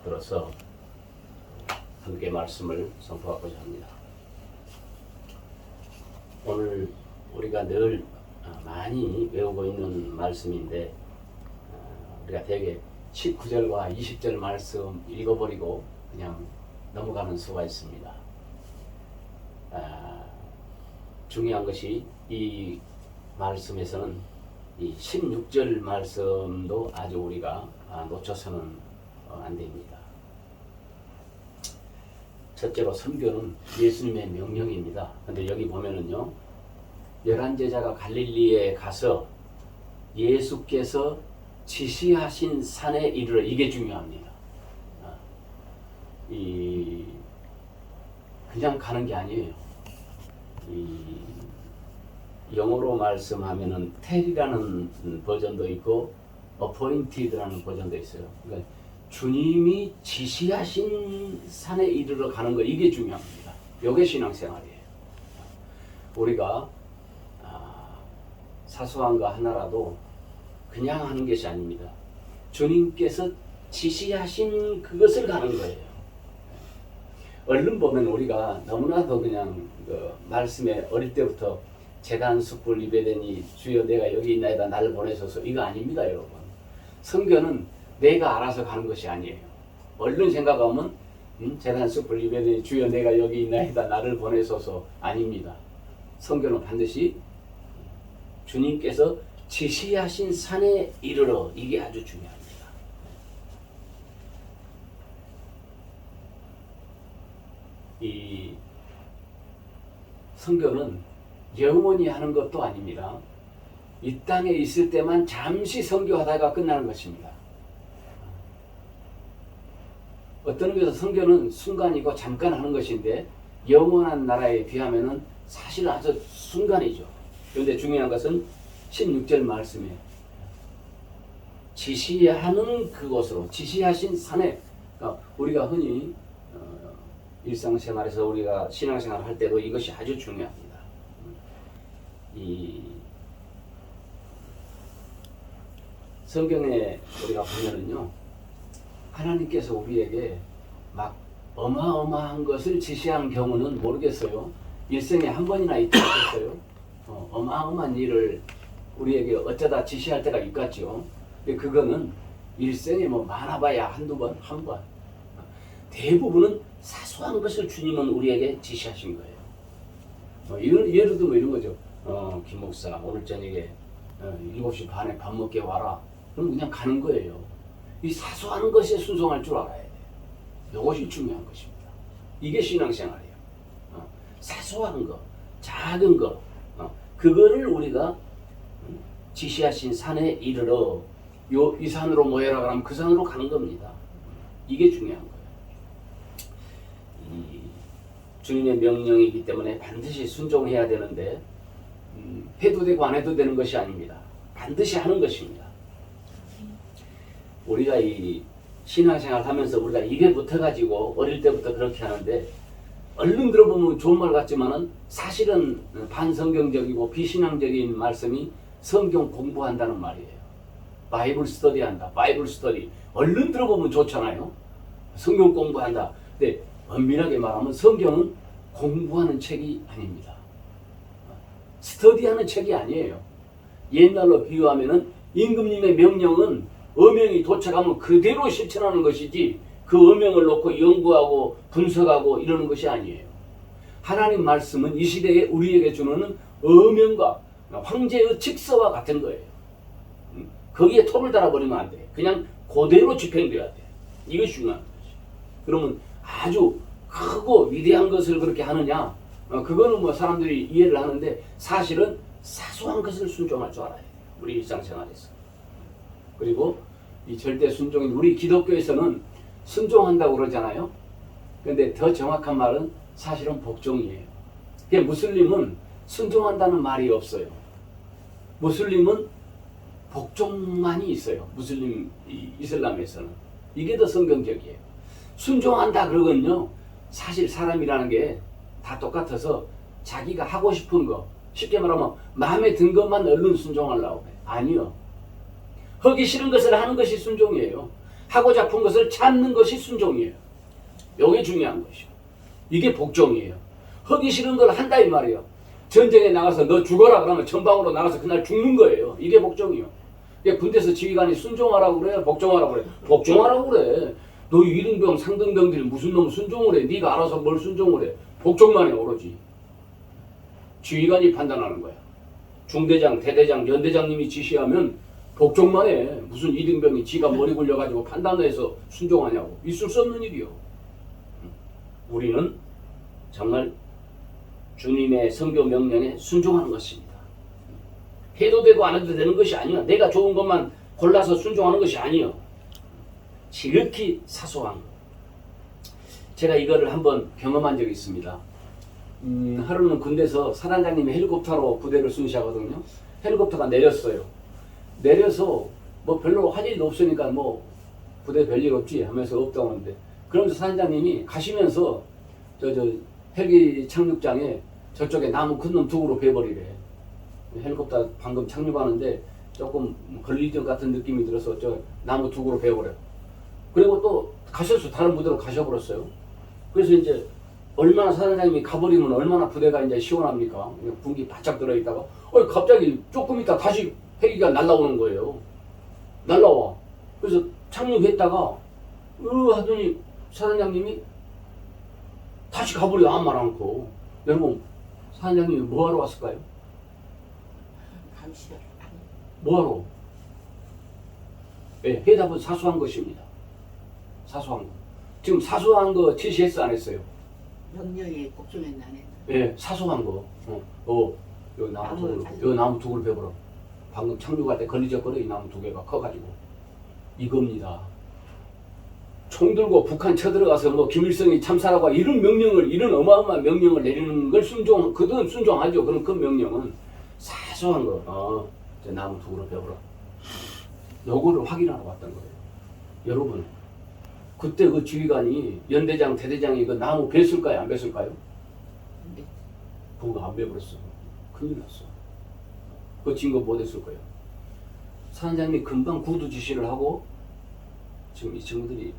들어서 함께 말씀을 선포하고자 합니다. 오늘 우리가 늘 많이 외우고 있는 말씀인데 우리가 대개 19절과 20절 말씀 읽어버리고 그냥 넘어가는 수가 있습니다. 중요한 것이 이 말씀에서는 이 16절 말씀도 아주 우리가 놓쳐서는 안 됩니다. 첫째로 선교는 예수님의 명령입니다. 근데 여기 보면은요, 11제자가 갈릴리에 가서 예수께서 지시하신 산에 이르러, 이게 중요합니다. 그냥 가는 게 아니에요. 영어로 말씀하면은 텔이라는 버전도 있고 appointed라는 버전도 있어요. 그러니까 주님이 지시하신 산에 이르러 가는 거, 이게 중요합니다. 이게 신앙생활이에요. 우리가 사소한 거 하나라도 그냥 하는 것이 아닙니다. 주님께서 지시하신 그것을 가는 거예요. 얼른 보면 우리가 너무나도 그냥 그 말씀에 어릴 때부터 제단 숯불 입에 대니 주여 내가 여기 있나이다 나를 보내소서, 이거 아닙니다, 여러분. 선교는 내가 알아서 가는 것이 아니에요. 얼른 생각하면 제단 숯불 입에 대니 주여 내가 여기 있나이다 나를 보내소서, 아닙니다. 선교는 반드시 주님께서 지시하신 산에 이르러, 이게 아주 중요합니다. 이 선교는 영원히 하는 것도 아닙니다. 이 땅에 있을 때만 잠시 선교하다가 끝나는 것입니다. 어떤 의미에서 선교는 순간이고 잠깐 하는 것인데 영원한 나라에 비하면은 사실 아주 순간이죠. 그런데 중요한 것은 16절 말씀에 지시하는 그곳으로, 지시하신 산에, 그러니까 우리가 흔히 일상생활에서 우리가 신앙생활을 할 때도 이것이 아주 중요합니다. 이 성경에 우리가 보면은요, 하나님께서 우리에게 막 어마어마한 것을 지시한 경우는 모르겠어요. 일생에 한 번이나 있겠어요. 어마어마한 일을 우리에게 어쩌다 지시할 때가 있겠죠. 근데 그거는 일생에 뭐 많아봐야 한두 번, 한 번. 대부분은 사소한 것을 주님은 우리에게 지시하신 거예요. 예를 들면 이런 거죠. 김 목사 오늘 저녁에 7시 반에 밥 먹게 와라. 그럼 그냥 가는 거예요. 이 사소한 것에 순종할 줄 알아야 돼요. 이것이 중요한 것입니다. 이게 신앙생활이에요. 사소한 거, 작은 거, 그거를 우리가 지시하신 산에 이르러, 이 산으로 모여라 그러면 그 산으로 가는 겁니다. 이게 중요한 거예요. 주님의 명령이기 때문에 반드시 순종해야 되는데 해도 되고 안 해도 되는 것이 아닙니다. 반드시 하는 것입니다. 우리가 이 신앙생활 하면서 우리가 입에 붙어가지고 어릴 때부터 그렇게 하는데, 얼른 들어보면 좋은 말 같지만은 사실은 반성경적이고 비신앙적인 말씀이 성경 공부한다는 말이에요. 바이블 스터디 한다. 바이블 스터디. 얼른 들어보면 좋잖아요. 성경 공부한다. 근데 엄밀하게 말하면 성경은 공부하는 책이 아닙니다. 스터디하는 책이 아니에요. 옛날로 비유하면은 임금님의 명령은 어명이 도착하면 그대로 실천하는 것이지, 그 어명을 놓고 연구하고 분석하고 이러는 것이 아니에요. 하나님 말씀은 이 시대에 우리에게 주는 어명과 황제의 직서와 같은 거예요. 거기에 톱을 달아버리면 안 돼. 그냥 그대로 집행돼야 돼. 이것이 중요한 거지. 그러면 아주 크고 위대한 것을 그렇게 하느냐? 그거는 뭐 사람들이 이해를 하는데, 사실은 사소한 것을 순종할 줄 알아야 돼요. 우리 일상생활에서. 그리고 이 절대 순종인, 우리 기독교에서는 순종한다고 그러잖아요. 그런데 더 정확한 말은 사실은 복종이에요. 무슬림은 순종한다는 말이 없어요. 무슬림은 복종만이 있어요. 무슬림 이슬람에서는. 이게 더 성경적이에요. 순종한다 그러거든요. 사실 사람이라는 게 다 똑같아서 자기가 하고 싶은 거, 쉽게 말하면 마음에 든 것만 얼른 순종하려고 해요. 아니요. 하기 싫은 것을 하는 것이 순종이에요. 하고자 한 것을 찾는 것이 순종이에요. 이게 중요한 것이요. 이게 복종이에요. 하기 싫은 걸 한다 이 말이에요. 전쟁에 나가서 너 죽어라 그러면 전방으로 나가서 그날 죽는 거예요. 이게 복종이요. 군대에서 지휘관이 순종하라고 그래? 복종하라고 그래? 복종하라고 그래. 너 이등병 상등병들이 무슨 놈 순종을 해? 네가 알아서 뭘 순종을 해? 복종만 해 오로지. 지휘관이 판단하는 거야. 중대장, 대대장, 연대장님이 지시하면 복종만 해. 무슨 이등병이 지가 머리 굴려가지고 판단해서 순종하냐고. 있을 수 없는 일이요. 우리는 정말 주님의 선교 명령에 순종하는 것입니다. 해도 되고 안 해도 되는 것이 아니야. 내가 좋은 것만 골라서 순종하는 것이 아니요. 지극히 사소한 것. 제가 이거를 한번 경험한 적이 있습니다. 하루는 군대에서 사단장님이 헬리콥터로 부대를 순시하거든요. 헬리콥터가 내렸어요. 내려서 뭐 별로 할 일도 없으니까 뭐 부대 별일 없지 하면서 없다고 하는데, 그러면서 사단장님이 가시면서 저 헬기 착륙장에 저쪽에 나무 큰 놈 두 그루 베버리래. 헬리콥터 방금 착륙하는데 조금 걸릴 것 같은 느낌이 들어서 저 나무 두 그루 베버려. 그리고 또 가셨어. 다른 부대로 가셔버렸어요. 그래서 이제 얼마나 사단장님이 가버리면 얼마나 부대가 이제 시원합니까? 군기 바짝 들어있다가 갑자기 조금 있다 다시 헬기가 날라오는 거예요. 날라와. 그래서 착륙했다가 하더니 사단장님이 다시 가버려. 아무 말 않고. 여러분 사단장님이 뭐하러 왔을까요? 감시를. 뭐하러? 네, 해답은 사소한 것입니다. 사소한 거. 지금 사소한 거 지시했어 안 했어요? 명령에 복종했나 안 했나? 예, 사소한 거. 요 나무 두 그루 베버려. 방금 착륙할 때 걸리적거려. 이 나무 두 개가 커가지고. 이겁니다. 총 들고 북한 쳐들어가서 뭐 김일성이 참사라고 이런 명령을, 이런 어마어마한 명령을 내리는 걸 그들은 순종하죠. 그럼 그 명령은 사소한 거. 저 나무 두 그루 베버려. 요거를 확인하러 왔던 거예요. 여러분, 그때 그 지휘관이 연대장, 대대장이 그 나무 뱄을까요? 안 뱄을까요? 네. 그거 안 뱄버렸어. 큰일 났어. 그 증거 못 했을 거예요. 사단장님이 금방 구두 지시를 하고 지금 이 친구들이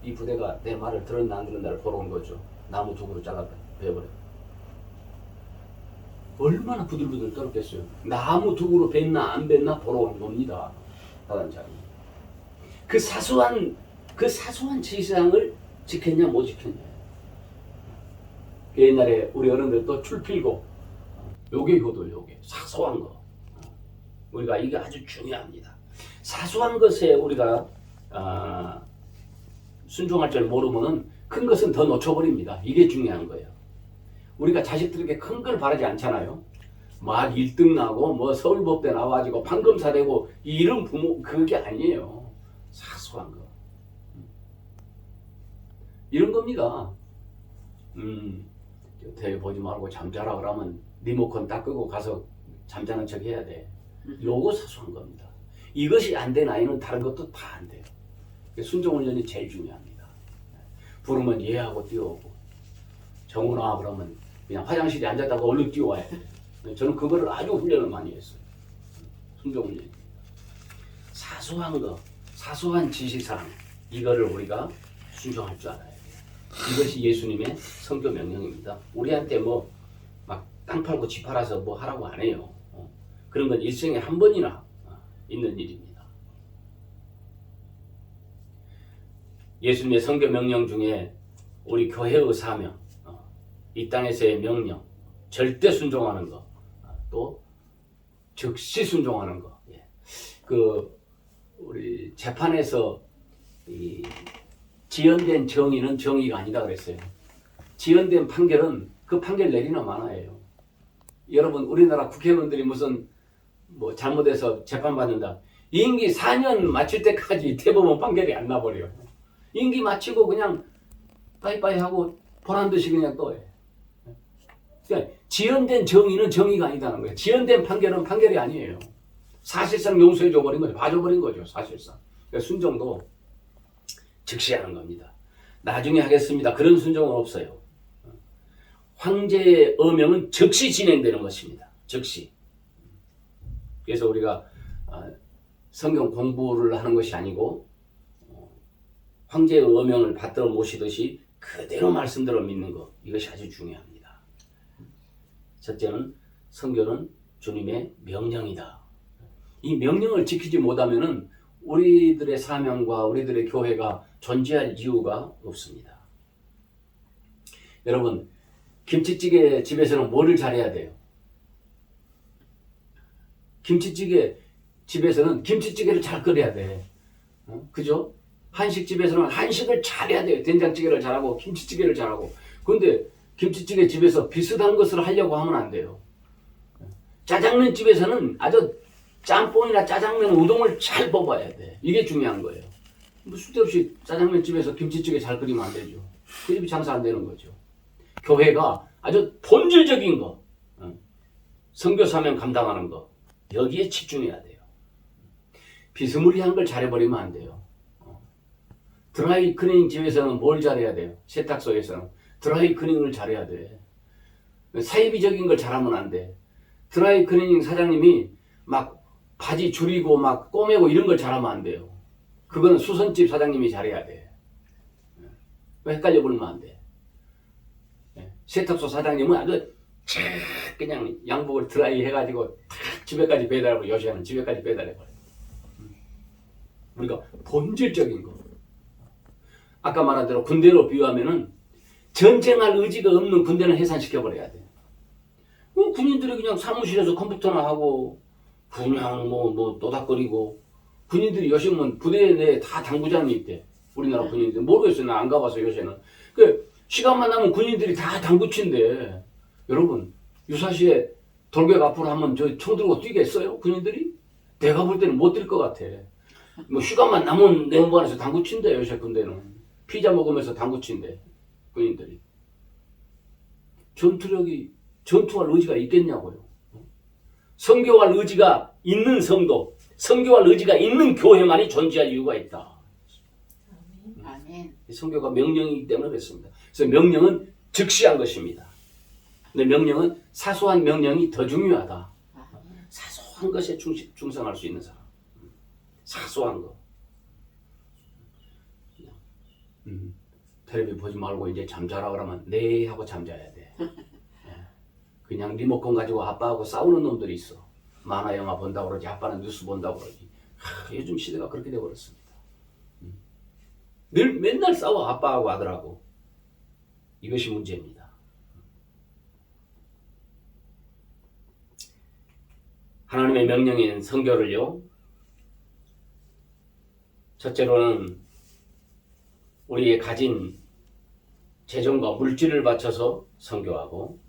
이 부대가 내 말을 들었나 안 들었나를 보러 온 거죠. 나무 두 그루 잘라 베어버려. 얼마나 부들부들 떨었겠어요. 나무 두 그루 뱄나 안 뱄나 보러 온 겁니다. 사단장이. 그 사소한 지시사항을 지켰냐 못 지켰냐. 옛날에 우리 어른들 또 출필고 요게 효도 요게 사소한 거. 우리가 이게 아주 중요합니다. 사소한 것에 우리가 순종할 줄 모르면 큰 것은 더 놓쳐버립니다. 이게 중요한 거예요. 우리가 자식들에게 큰 걸 바라지 않잖아요. 막 1등 나고 뭐 서울법대 나와가지고 판검사 되고 이런 부모 그게 아니에요. 사소한 거. 이런 겁니다. 대회 보지 말고 잠자라 그러면 리모컨 딱 끄고 가서 잠자는 척 해야 돼. 요거 사소한 겁니다. 이것이 안 된 아이는 다른 것도 다 안 돼요. 순종훈련이 제일 중요합니다. 부르면 예하고 뛰어오고, 정훈아 그러면 그냥 화장실에 앉았다가 얼른 뛰어와야 돼. 저는 그거를 아주 훈련을 많이 했어요. 순종훈련. 사소한 거, 사소한 지시사항, 이거를 우리가 순종할 줄 알아야 돼요. 이것이 예수님의 선교 명령입니다. 우리한테 뭐 막 땅 팔고 집 팔아서 뭐 하라고 안 해요. 그런 건 일생에 한 번이나 있는 일입니다. 예수님의 선교 명령 중에 우리 교회의 사명, 이 땅에서의 명령, 절대 순종하는 거, 또 즉시 순종하는 거. 우리 재판에서 이 지연된 정의는 정의가 아니다 그랬어요. 지연된 판결은 그 판결 내리나 마나예요. 여러분, 우리나라 국회의원들이 무슨 뭐 잘못해서 재판받는다. 임기 4년 마칠 때까지 대법원 판결이 안 나버려. 임기 마치고 그냥 빠이빠이 하고 보란듯이 그냥 또 해. 그러니까 지연된 정의는 정의가 아니다는 거예요. 지연된 판결은 판결이 아니에요. 사실상 용서해줘 버린 거죠. 봐줘버린 거죠. 사실상. 그러니까 순종도 즉시 하는 겁니다. 나중에 하겠습니다. 그런 순종은 없어요. 황제의 어명은 즉시 진행되는 것입니다. 즉시. 그래서 우리가 성경 공부를 하는 것이 아니고 황제의 어명을 받들어 모시듯이 그대로 말씀대로 믿는 것, 이것이 아주 중요합니다. 첫째는 선교는 주님의 명령이다. 이 명령을 지키지 못하면은 우리들의 사명과 우리들의 교회가 존재할 이유가 없습니다. 여러분, 김치찌개 집에서는 뭐를 잘해야 돼요? 김치찌개 집에서는 김치찌개를 잘 끓여야 돼. 그죠? 한식집에서는 한식을 잘해야 돼요. 된장찌개를 잘하고 김치찌개를 잘하고. 근데 김치찌개 집에서 비슷한 것을 하려고 하면 안 돼요. 짜장면 집에서는 아주 짬뽕이나 짜장면, 우동을 잘 뽑아야 돼. 이게 중요한 거예요. 뭐 쓸데없이 짜장면 집에서 김치찌개 잘 끓이면 안 되죠. 그 집이 장사 안 되는 거죠. 교회가 아주 본질적인 거, 선교 사명 감당하는 거, 여기에 집중해야 돼요. 비스무리한 걸 잘해버리면 안 돼요. 드라이 클리닝 집에서는 뭘 잘해야 돼요? 세탁소에서는 드라이 클리닝을 잘해야 돼. 사이비적인 걸 잘하면 안 돼. 드라이 클리닝 사장님이 막 바지 줄이고 막 꼬매고 이런 걸 잘하면 안 돼요. 그거는 수선집 사장님이 잘해야 돼. 왜 헷갈려 버리면 안 돼. 세탁소 사장님은 아주 그냥 양복을 드라이 해가지고 집에까지 배달하고, 요새는 집에까지 배달해버려요. 우리가 본질적인 거. 아까 말한 대로 군대로 비유하면은 전쟁할 의지가 없는 군대는 해산시켜버려야 돼. 군인들이 그냥 사무실에서 컴퓨터나 하고 그냥 뭐 또닥거리고, 군인들이 요즘은 부대 내에 다 당구장이 있대. 우리나라 군인들 모르겠어요. 나 안 가봐서 요새는. 그 시간만 나면 군인들이 다 당구 친대. 여러분, 유사시에 돌격 앞으로 하면 저 총 들고 뛰겠어요? 군인들이? 내가 볼 때는 못 뛸 것 같아. 뭐 시간만 남은 내무반에서 당구 친대. 요새 군대는 피자 먹으면서 당구 친대. 군인들이. 전투할 의지가 있겠냐고요. 선교할 의지가 있는 성도, 선교할 의지가 있는 교회만이 존재할 이유가 있다. 아멘. 선교가 명령이기 때문에 그렇습니다. 그래서 명령은 즉시한 것입니다. 근데 명령은 사소한 명령이 더 중요하다. 사소한 것에 충성할 수 있는 사람. 사소한 거. 텔레비 보지 말고 이제 잠자라 그러면 네 하고 잠자야 돼. 그냥 리모컨 가지고 아빠하고 싸우는 놈들이 있어. 만화 영화 본다고 그러지, 아빠는 뉴스 본다고 그러지. 요즘 시대가 그렇게 돼버렸습니다. 맨날 싸워, 아빠하고 아들하고. 이것이 문제입니다. 하나님의 명령인 선교를요, 첫째로는 우리의 가진 재정과 물질을 바쳐서 선교하고,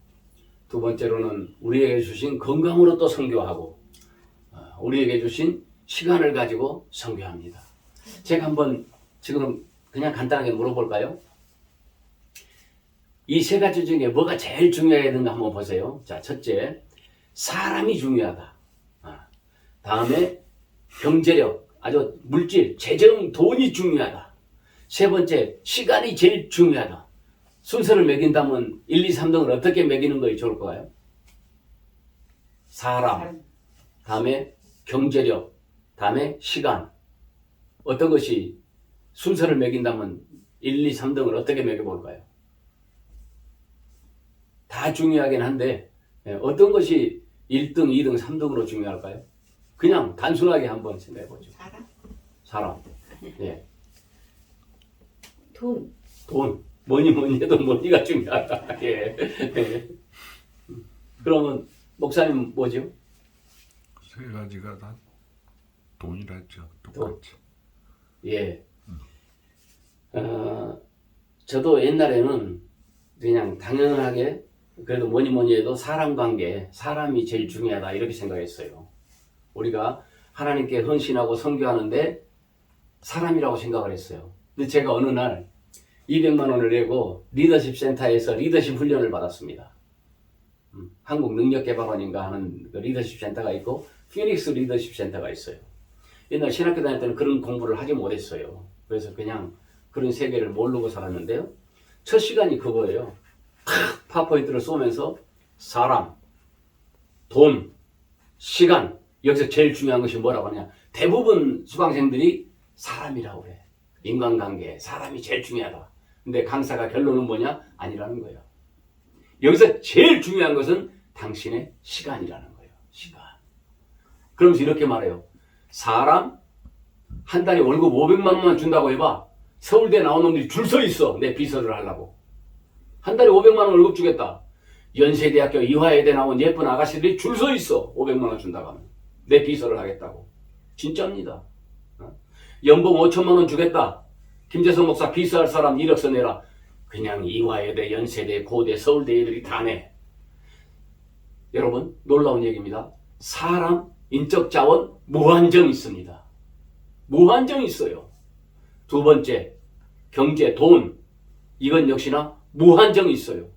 두 번째로는 우리에게 주신 건강으로 또 선교하고, 우리에게 주신 시간을 가지고 선교합니다. 제가 한번 지금 그냥 간단하게 물어볼까요? 이 세 가지 중에 뭐가 제일 중요하겠는가 한번 보세요. 자, 첫째, 사람이 중요하다. 다음에 경제력, 아주 물질, 재정, 돈이 중요하다. 세 번째, 시간이 제일 중요하다. 순서를 매긴다면 1, 2, 3등을 어떻게 매기는 것이 좋을까요? 사람, 다음에 경제력, 다음에 시간. 어떤 것이 순서를 매긴다면 1, 2, 3등을 어떻게 매겨볼까요? 다 중요하긴 한데 어떤 것이 1등, 2등, 3등으로 중요할까요? 그냥 단순하게 한번 생각해보죠. 사람. 예. 돈. 뭐니 해도 머니가 중요하다. 예. 그러면 목사님 뭐죠? 세 가지가 다 돈이라죠. 똑같이. 예. 저도 옛날에는 그냥 당연하게 그래도 뭐니 해도 사람 관계, 사람이 제일 중요하다 이렇게 생각했어요. 우리가 하나님께 헌신하고 선교하는데 사람이라고 생각을 했어요. 근데 제가 어느 날 200만 원을 내고 리더십 센터에서 리더십 훈련을 받았습니다. 한국능력개발원인가 하는 그 리더십 센터가 있고 피닉스 리더십 센터가 있어요. 옛날 신학교 다닐 때는 그런 공부를 하지 못했어요. 그래서 그냥 그런 세계를 모르고 살았는데요. 첫 시간이 그거예요. 파워포인트를 쏘면서 사람, 돈, 시간, 여기서 제일 중요한 것이 뭐라고 하냐. 대부분 수강생들이 사람이라고 그래. 인간관계, 사람이 제일 중요하다. 근데 강사가 결론은 뭐냐? 아니라는 거예요. 여기서 제일 중요한 것은 당신의 시간이라는 거예요. 시간. 그러면서 이렇게 말해요. 사람 한 달에 월급 500만 원만 준다고 해봐. 서울대 나온 놈들이 줄 서 있어. 내 비서를 하려고. 한 달에 500만 원 월급 주겠다. 연세대학교 이화여대 나온 예쁜 아가씨들이 줄 서 있어. 500만 원 준다고 하면. 내 비서를 하겠다고. 진짜입니다. 연봉 5천만 원 주겠다. 김재성 목사 비서할 사람 이력서 내라. 그냥 이화여대, 연세대, 고대, 서울대 애들이 다 내. 여러분 놀라운 얘기입니다. 사람, 인적 자원 무한정 있습니다. 무한정 있어요. 두 번째, 경제, 돈. 이건 역시나 무한정 있어요.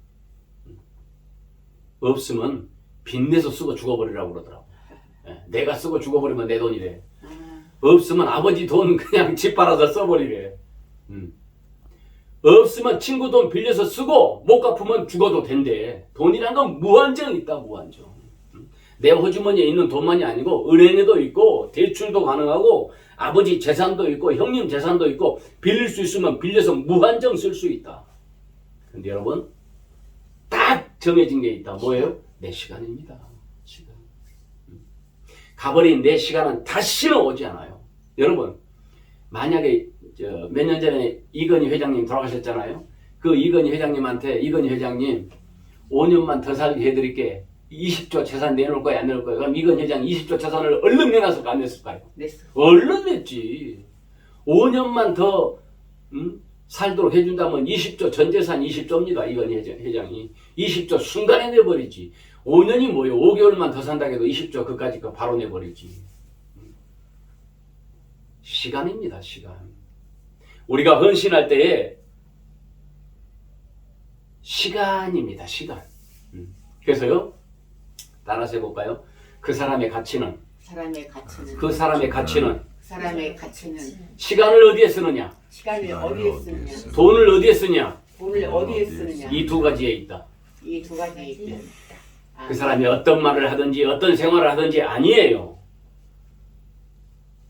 없으면 빚내서 쓰고 죽어버리라고 그러더라고. 내가 쓰고 죽어버리면 내 돈이래. 없으면 아버지 돈 그냥 집 팔아서 써버리래. 없으면 친구 돈 빌려서 쓰고 못 갚으면 죽어도 된대. 돈이란 건 무한정 있다. 무한정. 내 호주머니에 있는 돈만이 아니고 은행에도 있고 대출도 가능하고 아버지 재산도 있고 형님 재산도 있고 빌릴 수 있으면 빌려서 무한정 쓸 수 있다. 근데 여러분 딱 정해진 게 있다. 뭐예요? 내 시간입니다. 시간. 가버린 내 시간은 다시는 오지 않아요. 여러분 만약에 몇 년 전에 이건희 회장님 돌아가셨잖아요. 그 이건희 회장님한테 이건희 회장님 5년만 더 살게 해드릴게. 20조 재산 내놓을 거야 안 내놓을 거야. 그럼 이건희 회장 20조 재산을 얼른 내놨을까 안 냈을까요? 냈어. 얼른 냈지. 5년만 더 살도록 해준다면 20조 전 재산 20조입니다. 이건희 회장이 20조 순간에 내버리지. 5년이 뭐예요? 5개월만 더 산다고 해도 20조 그까짓 거 바로 내버리지. 시간입니다. 시간. 우리가 헌신할 때에 시간입니다. 시간. 그래서요. 따라서 해볼까요? 그 사람의 가치는 사람의 가치는 그 사람의 가치는 사람의 가치는 시간을 어디에 쓰느냐? 시간을 어디에 쓰느냐? 돈을 어디에 쓰냐? 돈을 어디에 쓰느냐? 이 두 가지에 있다. 이 두 가지에 있다. 그 사람이 어떤 말을 하든지 어떤 생활을 하든지 아니에요.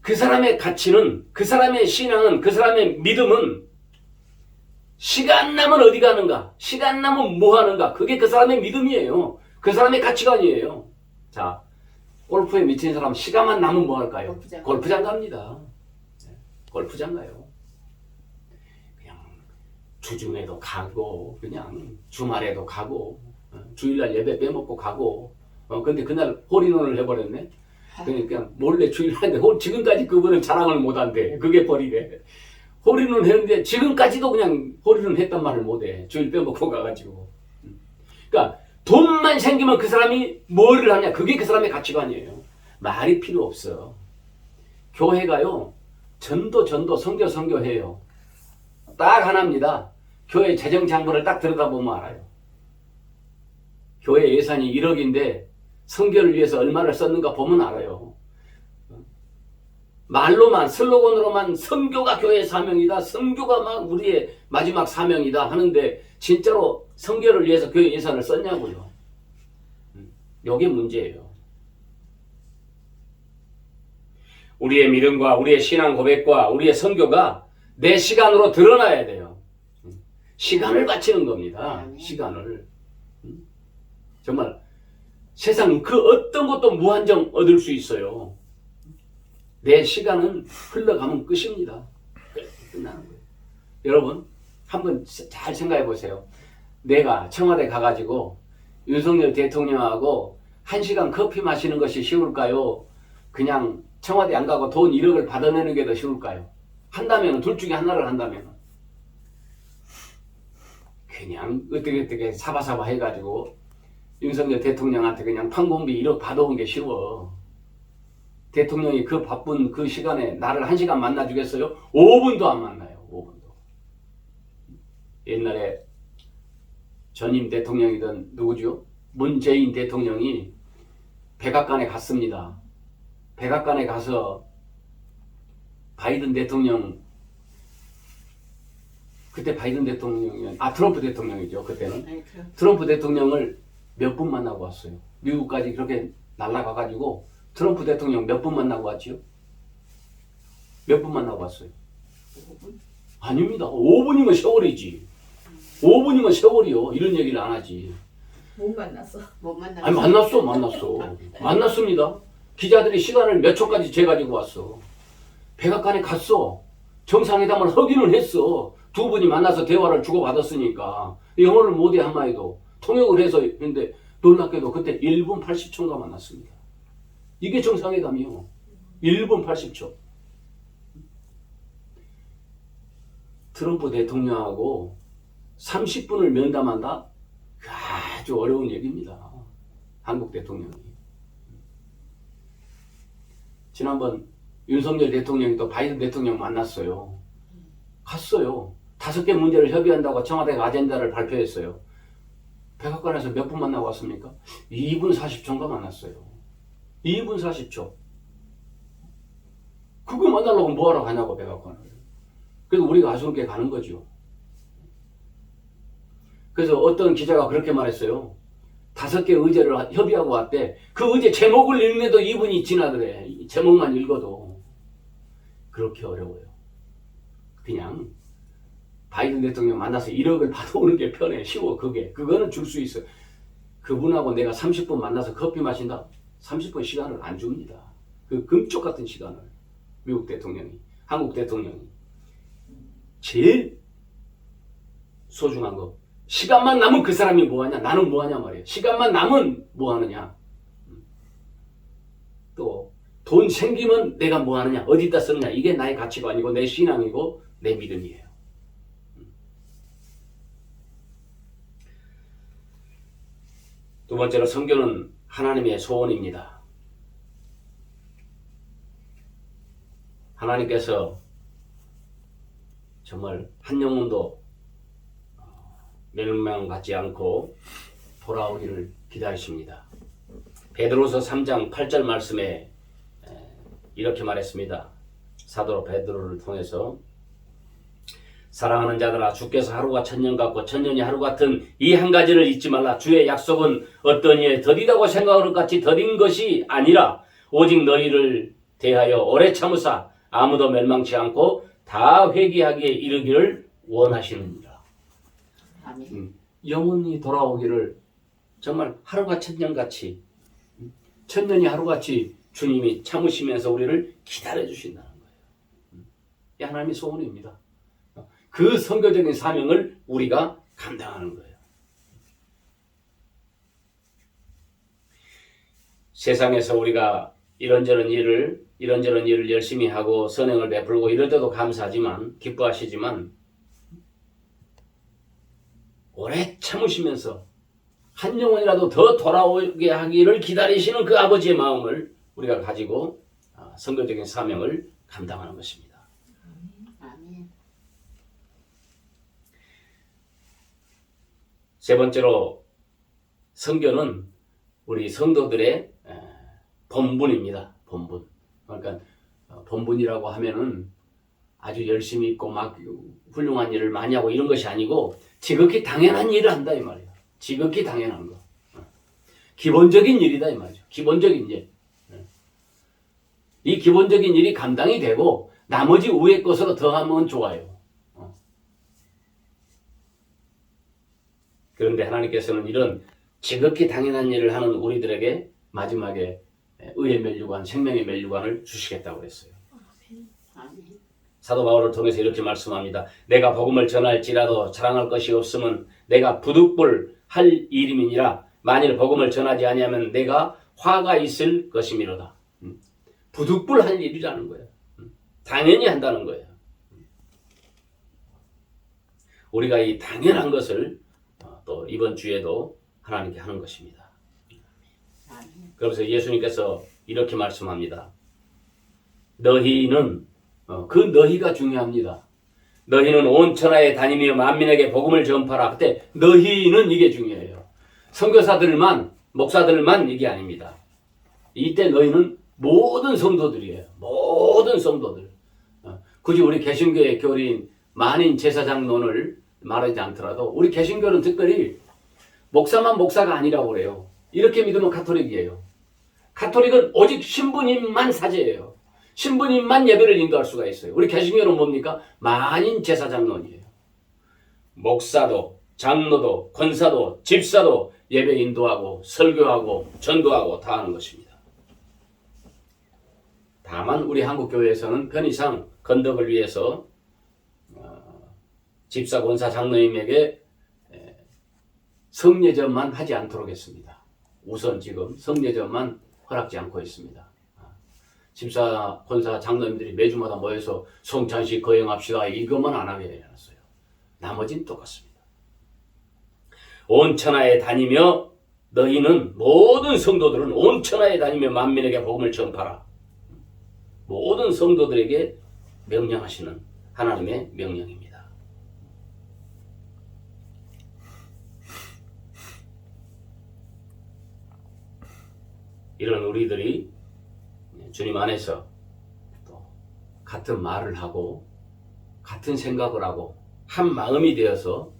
그 사람의 가치는 그 사람의 신앙은 그 사람의 믿음은 시간 나면 어디 가는가? 시간 나면 뭐 하는가? 그게 그 사람의 믿음이에요. 그 사람의 가치관이에요. 자, 골프에 미친 사람 시간만 남으면 뭐 할까요? 골프장 갑니다. 골프장 가요. 그냥 주중에도 가고 그냥 주말에도 가고 주일날 예배 빼먹고 가고 근데 그날 홀인원을 해버렸네. 그냥 몰래 주일날인데 지금까지 그분은 자랑을 못한대. 그게 벌이래. 홀인원 했는데 지금까지도 그냥 홀인원 했단 말을 못해. 주일 빼먹고 가가지고. 그러니까 돈만 생기면 그 사람이 뭐를 하냐. 그게 그 사람의 가치관이에요. 말이 필요 없어. 교회가요. 전도 선교해요. 딱 하나입니다. 교회 재정장부를 딱 들여다보면 알아요. 교회 예산이 1억인데 선교를 위해서 얼마를 썼는가 보면 알아요. 말로만 슬로건으로만 선교가 교회의 사명이다. 선교가 막 우리의 마지막 사명이다 하는데 진짜로 선교를 위해서 교회 예산을 썼냐고요. 이게 문제예요. 우리의 믿음과 우리의 신앙 고백과 우리의 선교가 내 시간으로 드러나야 돼요. 시간을 바치는 겁니다. 시간을. 정말 세상 그 어떤 것도 무한정 얻을 수 있어요. 내 시간은 흘러가면 끝입니다. 끝나는 거예요. 여러분 한번 잘 생각해 보세요. 내가 청와대 가가지고 윤석열 대통령하고 1시간 커피 마시는 것이 쉬울까요? 그냥 청와대 안 가고 돈 1억을 받아내는 게 더 쉬울까요? 한다면 둘 중에 하나를 한다면 그냥 어떻게 사바사바 해가지고 윤석열 대통령한테 그냥 판공비 1억 받아온 게 쉬워. 대통령이 그 바쁜 그 시간에 나를 1시간 만나주겠어요? 5분도 안 만나요. 5분도. 옛날에 전임 대통령이던 누구죠? 문재인 대통령이 백악관에 갔습니다. 백악관에 가서 바이든 대통령 그때 바이든 대통령이 트럼프 대통령이죠. 그때는 트럼프 대통령을 몇 분 만나고 왔어요. 미국까지 그렇게 날아가가지고 트럼프 대통령 몇 분 만나고 왔지요? 몇 분 만나고 왔어요? 아닙니다. 5분이면 세월이지. 5분이면 세월이요. 이런 얘기를 안 하지. 못 만났어. 못 만나. 아니 만났어. 만났습니다. 기자들이 시간을 몇 초까지 재가지고 왔어. 백악관에 갔어. 정상회담을 하기는 했어. 두 분이 만나서 대화를 주고받았으니까. 영어를 못해 한마디도. 통역을 해서 했는데 놀랍게도 그때 1분 80초인가 만났습니다. 이게 정상회담이요. 1분 80초. 트럼프 대통령하고 30분을 면담한다? 아주 어려운 얘기입니다. 한국 대통령이. 지난번 윤석열 대통령이 또 바이든 대통령 만났어요. 갔어요. 5개 문제를 협의한다고 청와대가 아젠다를 발표했어요. 백악관에서 몇 분 만나고 왔습니까? 2분 40초인가 만났어요. 2분 40초. 그거 만나려고 뭐하러 가냐고 백악관을. 그래서 우리가 아쉬운게 가는 거죠. 그래서 어떤 기자가 그렇게 말했어요. 5개 의제를 협의하고 왔대. 그 의제 제목을 읽는데도 2분이 지나더래. 제목만 읽어도. 그렇게 어려워요. 그냥 바이든 대통령 만나서 1억을 받아오는 게 편해. 쉬워. 그거는 줄 수 있어. 그분하고 내가 30분 만나서 커피 마신다? 30분 시간을 안 줍니다. 그 금쪽 같은 시간을. 미국 대통령이, 한국 대통령이. 제일 소중한 거. 시간만 남으면 그 사람이 뭐하냐? 나는 뭐하냐 말이에요. 시간만 남으면 뭐하느냐? 또 돈 생기면 내가 뭐하느냐? 어디다 쓰느냐? 이게 나의 가치관이고 내 신앙이고 내 믿음이에요. 두 번째로 선교는 하나님의 소원입니다. 하나님께서 정말 한 영혼도 멸망받지 않고 돌아오기를 기다리십니다. 베드로서 3장 8절 말씀에 이렇게 말했습니다. 사도 베드로를 통해서 사랑하는 자들아 주께서 하루가 천년 같고 천년이 하루 같은 이 한 가지를 잊지 말라. 주의 약속은 어떤 이에 더디다고 생각하는 것 같이 더딘 것이 아니라 오직 너희를 대하여 오래 참으사 아무도 멸망치 않고 다 회개하기에 이르기를 원하시느니라. 아멘. 영원히 돌아오기를 정말 하루가 천년같이 천년이 하루같이 주님이 참으시면서 우리를 기다려주신다는 거예요. 이 하나님의 소원입니다. 그 선교적인 사명을 우리가 감당하는 거예요. 세상에서 우리가 이런저런 일을 열심히 하고 선행을 베풀고 이럴 때도 감사하지만 기뻐하시지만 오래 참으시면서 한 영혼이라도 더 돌아오게 하기를 기다리시는 그 아버지의 마음을 우리가 가지고 선교적인 사명을 감당하는 것입니다. 아멘. 세 번째로 선교는 우리 성도들의 본분입니다. 본분. 그러니까 본분이라고 하면은 아주 열심히 있고 막 훌륭한 일을 많이 하고 이런 것이 아니고 지극히 당연한 일을 한다 이 말이야. 지극히 당연한 거. 기본적인 일이다 이 말이죠. 기본적인 일. 이 기본적인 일이 감당이 되고 나머지 위의 것으로 더하면 좋아요. 그런데 하나님께서는 이런 지극히 당연한 일을 하는 우리들에게 마지막에 의의 멸류관, 생명의 멸류관을 주시겠다고 그랬어요. 아멘. 사도 바울을 통해서 이렇게 말씀합니다. 내가 복음을 전할지라도 자랑할 것이 없으면 내가 부득불 할 일임이니라. 만일 복음을 전하지 아니하면 내가 화가 있을 것이미로다. 부득불 할 일이라는 거예요. 당연히 한다는 거예요. 우리가 이 당연한 것을 또 이번 주에도 하나님께 하는 것입니다. 아멘. 그러면서 예수님께서 이렇게 말씀합니다. 너희는 그 너희가 중요합니다. 너희는 온 천하에 다니며 만민에게 복음을 전파라. 그때 너희는 이게 중요해요. 선교사들만 목사들만 이게 아닙니다. 이때 너희는 모든 성도들이에요. 모든 성도들. 굳이 우리 개신교의 교리인 만인 제사장론을 말하지 않더라도 우리 개신교는 특별히 목사만 목사가 아니라고 그래요. 이렇게 믿으면 카톨릭이에요. 카톨릭은 오직 신부님만 사제예요. 신부님만 예배를 인도할 수가 있어요. 우리 개신교는 뭡니까? 만인 제사장론이에요. 목사도, 장로도, 권사도, 집사도 예배 인도하고 설교하고 전도하고 다 하는 것입니다. 다만 우리 한국교회에서는 편의상 건덕을 위해서 집사, 권사, 장로님에게 성례전만 하지 않도록 했습니다. 우선 지금 성례전만 허락지 않고 있습니다. 집사, 권사, 장로님들이 매주마다 모여서 성찬식 거행합시다 이것만 안 하게 해놨어요. 나머지는 똑같습니다. 온 천하에 다니며 너희는 모든 성도들은 온 천하에 다니며 만민에게 복음을 전파하라. 모든 성도들에게 명령하시는 하나님의 명령입니다. 이런 우리들이 주님 안에서 또 같은 말을 하고 같은 생각을 하고 한 마음이 되어서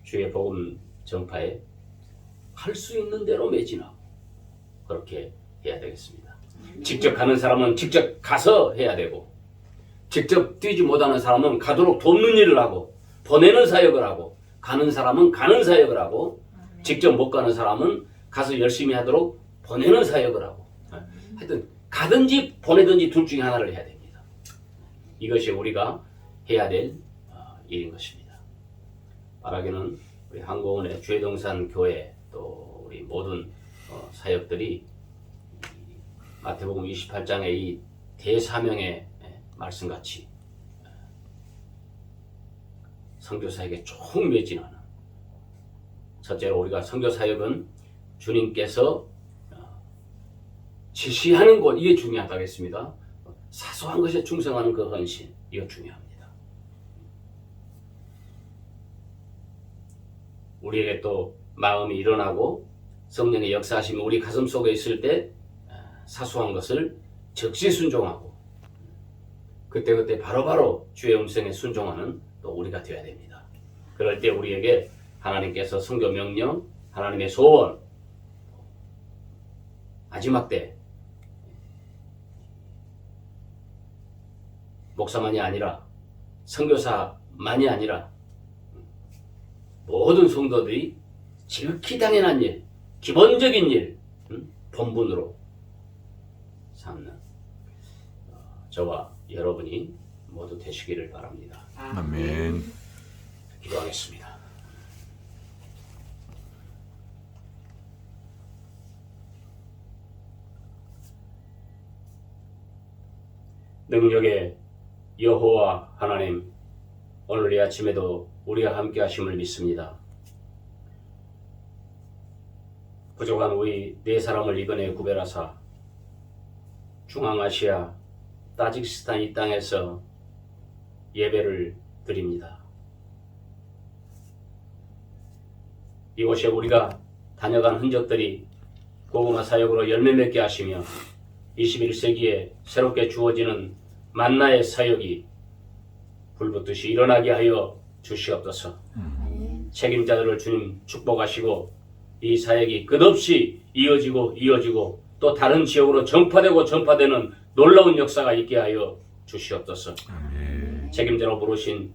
주의 복음 전파에 할 수 있는 대로 매진하고 그렇게 해야 되겠습니다. 직접 가는 사람은 직접 가서 해야 되고 직접 뛰지 못하는 사람은 가도록 돕는 일을 하고 보내는 사역을 하고 가는 사람은 가는 사역을 하고 직접 못 가는 사람은 가서 열심히 하도록 보내는 사역을 하고 하여튼 가든지 보내든지 둘 중에 하나를 해야 됩니다. 이것이 우리가 해야 될 일인 것입니다. 바라기는 우리 한국원의 주의동산 교회 또 우리 모든 사역들이 마태복음 28장의 이 대사명의 말씀같이 선교사에게 총 매진하는 첫째로 우리가 선교사역은 주님께서 지시하는 것 이게 중요하다겠습니다. 사소한 것에 충성하는 그 헌신 이거 중요합니다. 우리에게 또 마음이 일어나고 성령의 역사하심이 우리 가슴 속에 있을 때 사소한 것을 즉시 순종하고 그때그때 바로바로 주의 음성에 순종하는 또 우리가 되어야 됩니다. 그럴 때 우리에게 하나님께서 선교 명령, 하나님의 소원, 마지막 때 목사만이 아니라 선교사만이 아니라 모든 성도들이 지극히 당연한 일, 기본적인 일, 본분으로 삼는 저와 여러분이 모두 되시기를 바랍니다. 아멘. 기도하겠습니다. 능력의 여호와 하나님, 오늘 이 아침에도 우리와 함께 하심을 믿습니다. 부족한 우리 네 사람을 이번에 구별하사 중앙아시아 타지키스탄 이 땅에서 예배를 드립니다. 이곳에 우리가 다녀간 흔적들이 고구마 사역으로 열매 맺게 하시며 21세기에 새롭게 주어지는 만나의 사역이 불붙듯이 일어나게 하여 주시옵소서. 책임자들을 주님 축복하시고 이 사역이 끝없이 이어지고 또 다른 지역으로 전파되는 놀라운 역사가 있게 하여 주시옵소서. 아멘. 책임자로 부르신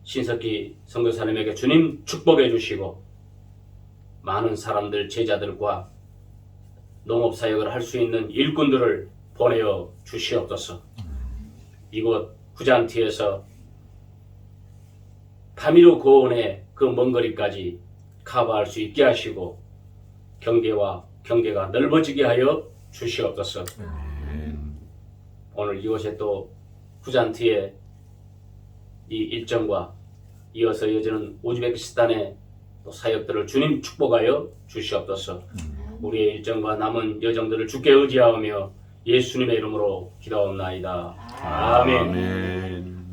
신석기 선교사님에게 주님 축복해 주시고 많은 사람들 제자들과 농업사역을 할 수 있는 일꾼들을 보내어 주시옵소서. 이곳 후잔티에서 파미르 고원의 그 먼 거리까지 커버할 수 있게 하시고 경계가 넓어지게 하여 주시옵소서. 오늘 이곳에 또 후잔티의 이 일정과 이어서 이어지는 우즈베키스탄의 또 사역들을 주님 축복하여 주시옵소서. 우리의 일정과 남은 여정들을 주께 의지하며 예수님의 이름으로 기도하옵나이다. 아멘. 아멘.